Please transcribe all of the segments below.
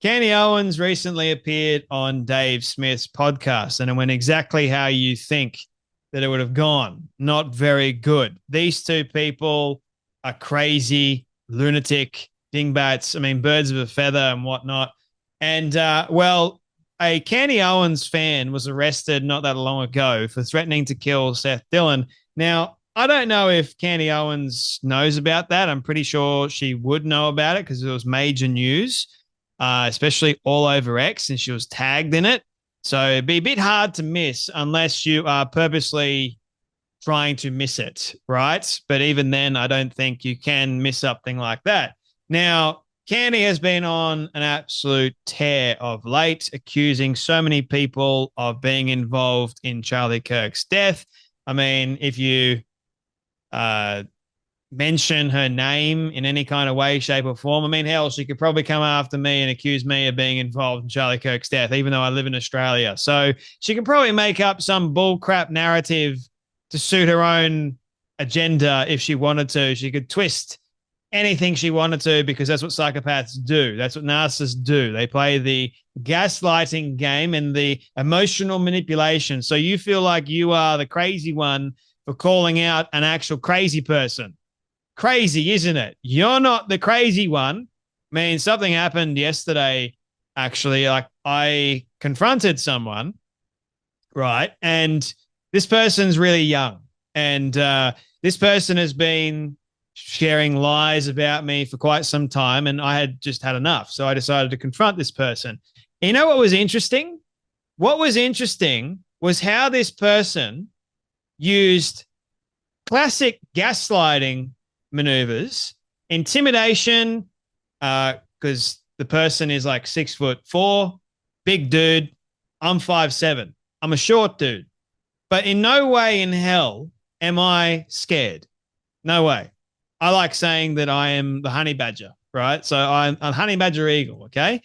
Candy Owens recently appeared on Dave Smith's podcast, and it went exactly how you think that it would have gone. Not very good. These two people are crazy, lunatic, dingbats. I mean, birds of a feather and whatnot. And, a Candy Owens fan was arrested not that long ago for threatening to kill Seth Dillon. Now, I don't know if Candy Owens knows about that. I'm pretty sure she would know about it because it was major news, especially all over X, and she was tagged in it. So it'd be a bit hard to miss unless you are purposely trying to miss it, right? But even then, I don't think you can miss something like that. Now, Candy has been on an absolute tear of late, accusing so many people of being involved in Charlie Kirk's death. I mean, if you uh, mention her name in any kind of way, shape, or form. I mean, hell, she could probably come after me and accuse me of being involved in Charlie Kirk's death, even though I live in Australia. So she can probably make up some bullcrap narrative to suit her own agenda if she wanted to. She could twist anything she wanted to because that's what psychopaths do. That's what narcissists do. They play the gaslighting game and the emotional manipulation. So you feel like you are the crazy one for calling out an actual crazy person. Crazy, isn't it? You're not the crazy one. I mean, something happened yesterday, actually. Like, I confronted someone, right? And this person's really young. And this person has been sharing lies about me for quite some time. And I had just had enough. So I decided to confront this person. And you know what was interesting? What was interesting was how this person used classic gaslighting maneuvers, intimidation, because the person is like 6'4", big dude. I'm 5'7". I'm a short dude. But in no way in hell am I scared. No way. I like saying that I am the honey badger, right? So I'm a honey badger eagle, okay?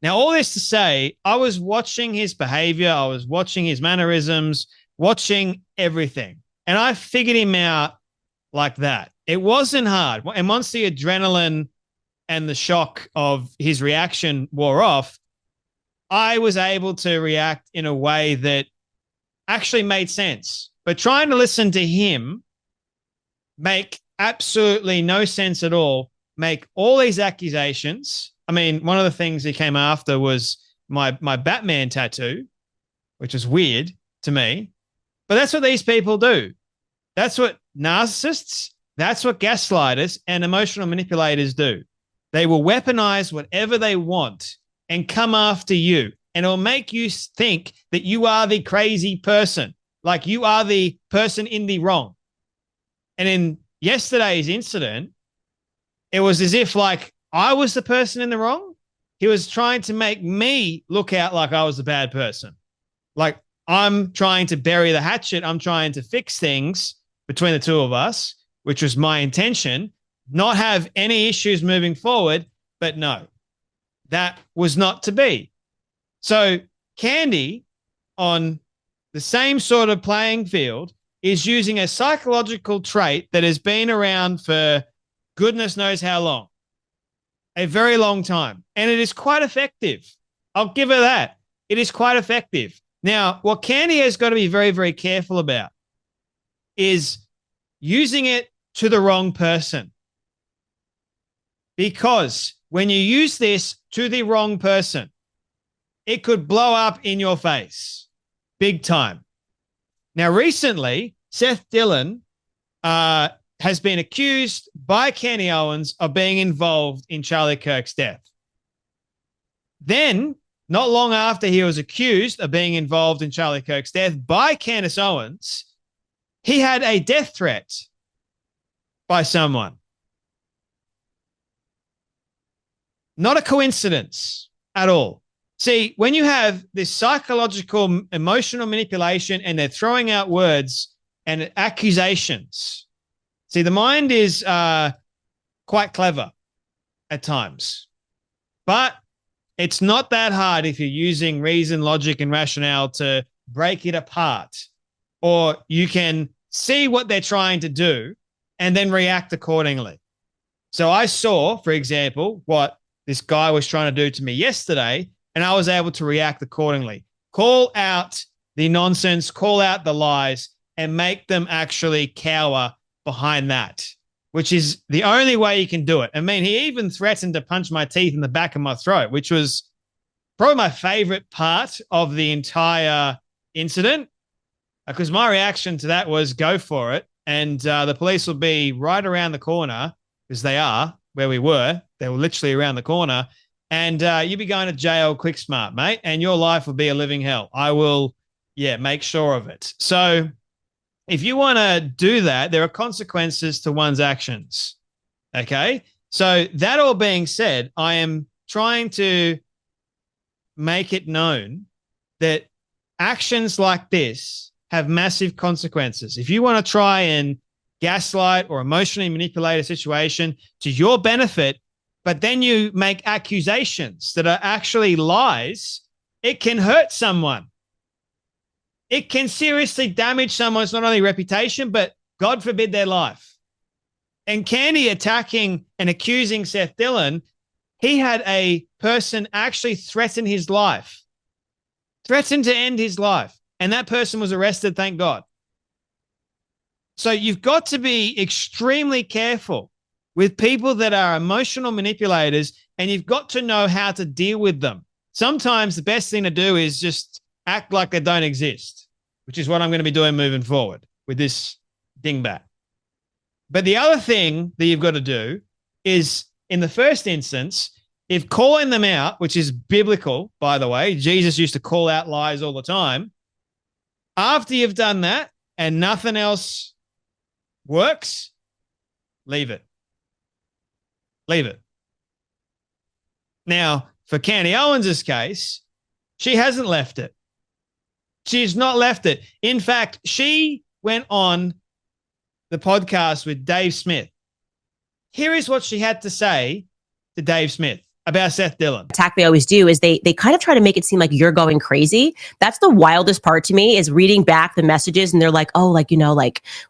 Now, all this to say, I was watching his behavior, I was watching his mannerisms, watching everything. And I figured him out like that. It wasn't hard. And once the adrenaline and the shock of his reaction wore off, I was able to react in a way that actually made sense. But trying to listen to him make absolutely no sense at all, make all these accusations. I mean, one of the things he came after was my Batman tattoo, which is weird to me. But that's what these people do. That's what narcissists, that's what gaslighters and emotional manipulators do. They will weaponize whatever they want and come after you. And it'll make you think that you are the crazy person, like you are the person in the wrong. And in yesterday's incident, it was as if like I was the person in the wrong. He was trying to make me look out like I was the bad person. Like, I'm trying to bury the hatchet. I'm trying to fix things between the two of us, which was my intention, not have any issues moving forward. But no, that was not to be. So Candy, on the same sort of playing field, is using a psychological trait that has been around for goodness knows how long, a very long time. And it is quite effective. I'll give her that. It is quite effective. Now, what Candy has got to be very, very careful about is using it to the wrong person. Because when you use this to the wrong person, it could blow up in your face big time. Now, recently, Seth Dillon has been accused by Candy Owens of being involved in Charlie Kirk's death. Then, not long after he was accused of being involved in Charlie Kirk's death by Candace Owens, he had a death threat by someone. Not a coincidence at all. See, when you have this psychological, emotional manipulation and they're throwing out words and accusations, see, the mind is quite clever at times. But it's not that hard if you're using reason, logic, and rationale to break it apart. Or you can see what they're trying to do and then react accordingly. So I saw, for example, what this guy was trying to do to me yesterday, and I was able to react accordingly. Call out the nonsense, call out the lies, and make them actually cower behind that, which is the only way you can do it. I mean, he even threatened to punch my teeth in the back of my throat, which was probably my favorite part of the entire incident, because my reaction to that was go for it. And the police will be right around the corner, because they are where we were. They were literally around the corner. And you'll be going to jail quick smart, mate. And your life will be a living hell. I will, make sure of it. So if you want to do that, there are consequences to one's actions. Okay. So that all being said, I am trying to make it known that actions like this have massive consequences. If you want to try and gaslight or emotionally manipulate a situation to your benefit, but then you make accusations that are actually lies, it can hurt someone. It can seriously damage someone's not only reputation, but God forbid their life. And Candy attacking and accusing Seth Dillon, he had a person actually threaten his life, threatened to end his life. And that person was arrested, thank God. So you've got to be extremely careful with people that are emotional manipulators, and you've got to know how to deal with them. Sometimes the best thing to do is just act like they don't exist, which is what I'm going to be doing moving forward with this dingbat. But the other thing that you've got to do is, in the first instance, if calling them out, which is biblical, by the way, Jesus used to call out lies all the time. After you've done that and nothing else works, leave it. Leave it. Now, for Candy Owens' case, she hasn't left it. She's not left it. In fact, she went on the podcast with Dave Smith. Here is what she had to say to Dave Smith about Seth Dillon. Attack they always do is they kind of try to make it seem like you're going crazy. That's the wildest part to me, is reading back the messages and they're like, oh, like,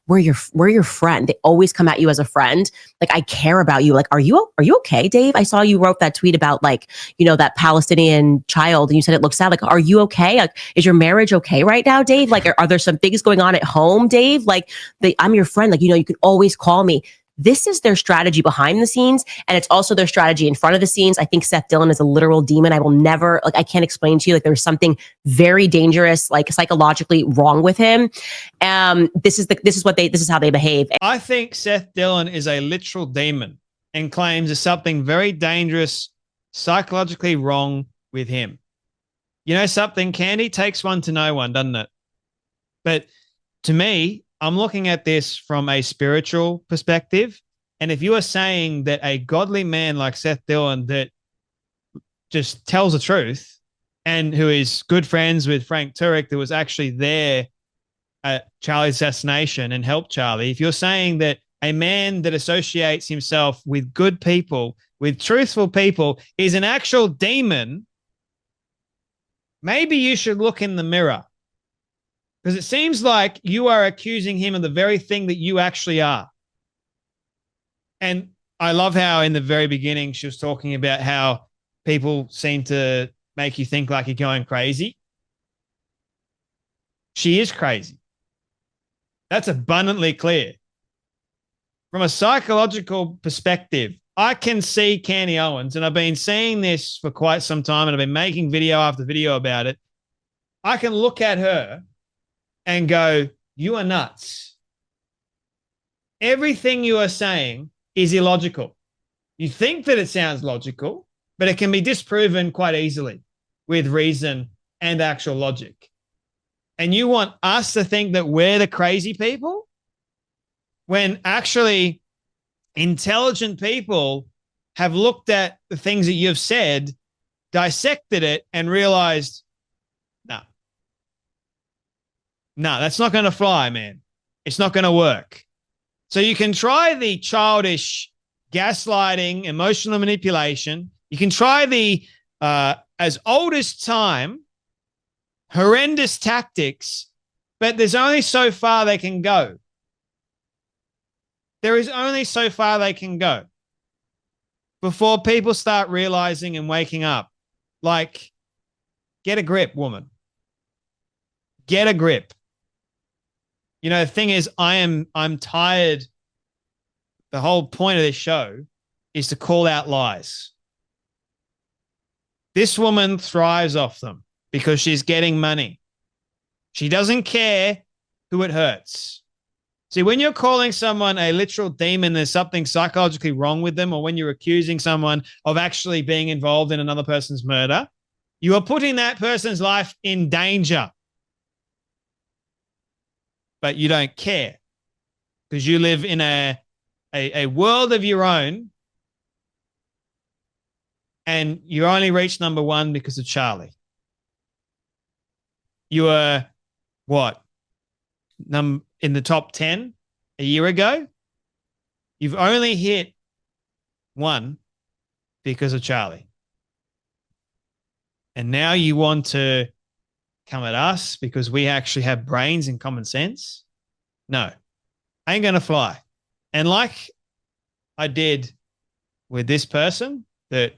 we're your friend. They always come at you as a friend. Like, I care about you. Like, are you okay, Dave? I saw you wrote that tweet about that Palestinian child and you said it looks sad. Like, are you okay? Like, is your marriage okay right now, Dave? Like, are there some things going on at home, Dave? Like, I'm your friend. Like, you can always call me. This is their strategy behind the scenes, and it's also their strategy in front of the scenes. I think Seth Dillon is a literal demon. I will never, I can't explain to you, there's something very dangerous, psychologically wrong with him. This is how they behave. I think Seth Dillon is a literal demon and claims there's something very dangerous, psychologically wrong with him. You know something, Candy? Takes one to know one, doesn't it? But to me, I'm looking at this from a spiritual perspective. And if you are saying that a godly man like Seth Dillon that just tells the truth and who is good friends with Frank Turek, that was actually there at Charlie's assassination and helped Charlie, if you're saying that a man that associates himself with good people, with truthful people, is an actual demon, maybe you should look in the mirror. Because it seems like you are accusing him of the very thing that you actually are. And I love how in the very beginning she was talking about how people seem to make you think like you're going crazy. She is crazy. That's abundantly clear. From a psychological perspective, I can see Candy Owens, and I've been seeing this for quite some time, and I've been making video after video about it. I can look at her and go, you are nuts. Everything you are saying is illogical. You think that it sounds logical, but it can be disproven quite easily with reason and actual logic. And you want us to think that we're the crazy people, when actually intelligent people have looked at the things that you've said, dissected it, and realized, no, that's not going to fly, man. It's not going to work. So you can try the childish gaslighting, emotional manipulation. You can try the, as old as time, horrendous tactics, but there's only so far they can go. There is only so far they can go. before people start realizing and waking up. Like, get a grip, woman. Get a grip. You know, the thing is, I'm tired. The whole point of this show is to call out lies. This woman thrives off them because she's getting money. She doesn't care who it hurts. See, when you're calling someone a literal demon, there's something psychologically wrong with them, or when you're accusing someone of actually being involved in another person's murder, you are putting that person's life in danger. But you don't care because you live in a world of your own, and you only reached number one because of Charlie. You were what? In the top 10 a year ago? You've only hit one because of Charlie. And now you want to come at us because we actually have brains and common sense? No, ain't going to fly. And like I did with this person that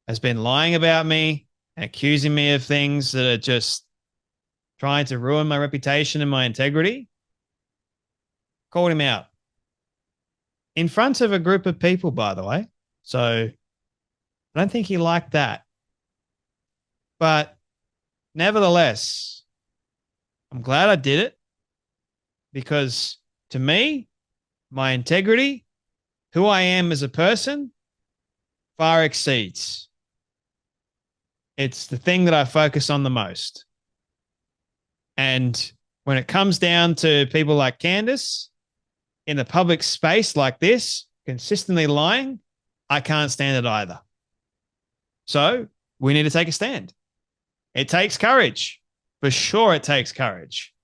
has been lying about me and accusing me of things that are just trying to ruin my reputation and my integrity, called him out in front of a group of people, by the way. So I don't think he liked that. But nevertheless, I'm glad I did it because to me, my integrity, who I am as a person, far exceeds. It's the thing that I focus on the most. And when it comes down to people like Candace in a public space like this, consistently lying, I can't stand it either. So we need to take a stand. It takes courage. For sure, it takes courage.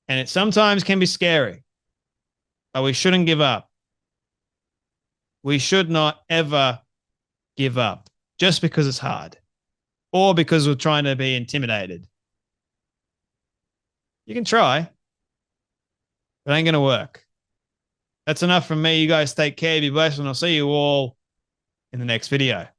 And it sometimes can be scary, but we shouldn't give up. We should not ever give up just because it's hard or because we're trying to be intimidated. You can try, but it ain't going to work. That's enough from me. You guys take care, be blessed, and I'll see you all in the next video.